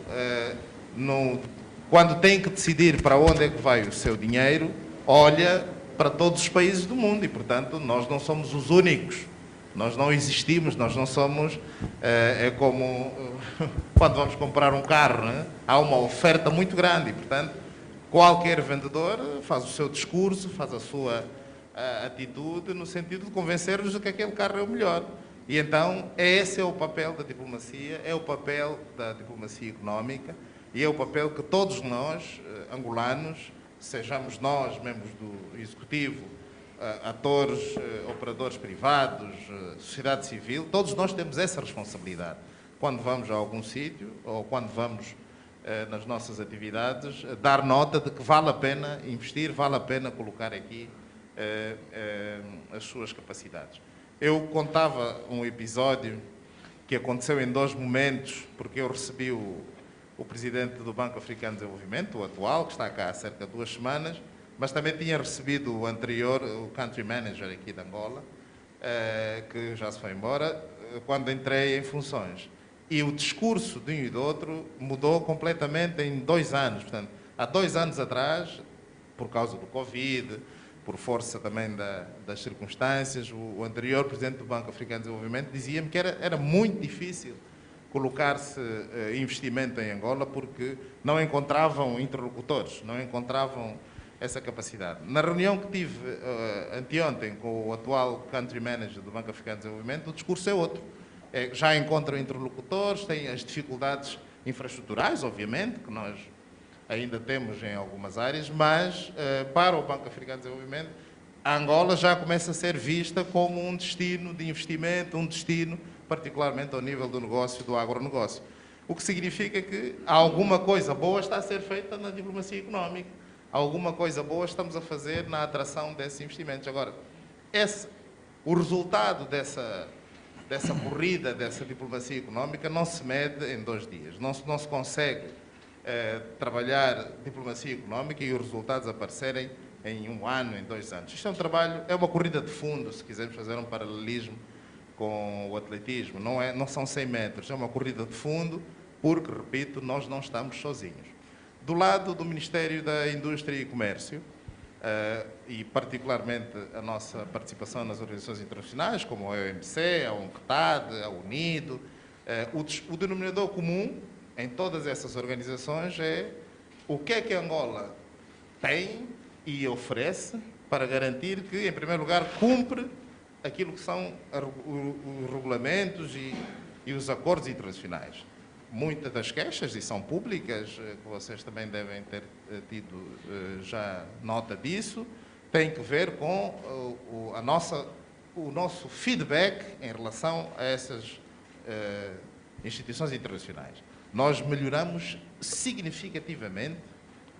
quando tem que decidir para onde é que vai o seu dinheiro, olha para todos os países do mundo e, portanto, nós não somos os únicos. Nós não existimos, nós não somos... É como quando vamos comprar um carro, né? Há uma oferta muito grande e, portanto, qualquer vendedor faz o seu discurso, faz a sua atitude no sentido de convencer-nos de que aquele carro é o melhor. E então, esse é o papel da diplomacia, é o papel da diplomacia económica e é o papel que todos nós, angolanos, sejamos nós, membros do Executivo, atores, operadores privados, sociedade civil, todos nós temos essa responsabilidade. Quando vamos a algum sítio ou quando vamos nas nossas atividades, dar nota de que vale a pena investir, vale a pena colocar aqui as suas capacidades. Eu contava um episódio que aconteceu em 2 momentos, porque eu recebi o presidente do Banco Africano de Desenvolvimento, o atual, que está cá há cerca de 2 semanas, mas também tinha recebido o anterior, o Country Manager aqui de Angola, que já se foi embora, quando entrei em funções. E o discurso de um e do outro mudou completamente em 2 anos. Portanto, há 2 anos atrás, por causa do Covid, por força também das circunstâncias, o anterior presidente do Banco Africano de Desenvolvimento dizia-me que era muito difícil colocar-se investimento em Angola porque não encontravam interlocutores, não encontravam essa capacidade. Na reunião que tive anteontem com o atual Country Manager do Banco Africano de Desenvolvimento, o discurso é outro. Já encontram interlocutores, têm as dificuldades infraestruturais, obviamente, que nós ainda temos em algumas áreas, mas para o Banco Africano de Desenvolvimento, a Angola já começa a ser vista como um destino de investimento, um destino particularmente ao nível do negócio, do agronegócio. O que significa que alguma coisa boa está a ser feita na diplomacia económica, alguma coisa boa estamos a fazer na atração desses investimentos. Agora, o resultado dessa corrida, dessa diplomacia económica, não se mede em 2 dias. Não se consegue trabalhar diplomacia económica e os resultados aparecerem em 1 ano, em 2 anos. Isto é um trabalho, é uma corrida de fundo, se quisermos fazer um paralelismo com o atletismo. Não são 100 metros, é uma corrida de fundo, porque, repito, nós não estamos sozinhos. Do lado do Ministério da Indústria e Comércio, e particularmente a nossa participação nas organizações internacionais, como a OMC, a UNCTAD, a UNIDO, o denominador comum em todas essas organizações é o que é que Angola tem e oferece para garantir que, em primeiro lugar, cumpre aquilo que são os regulamentos e os acordos internacionais. Muitas das queixas, e são públicas, que vocês também devem ter tido já nota disso, têm que ver com o nosso feedback em relação a essas instituições internacionais. Nós melhoramos significativamente,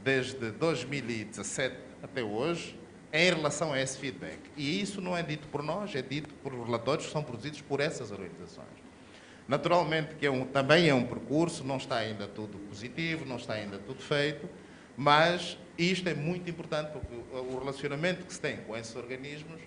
desde 2017 até hoje, em relação a esse feedback. E isso não é dito por nós, é dito por relatórios que são produzidos por essas organizações. Naturalmente que também é um percurso, não está ainda tudo positivo, não está ainda tudo feito, mas isto é muito importante porque o relacionamento que se tem com esses organismos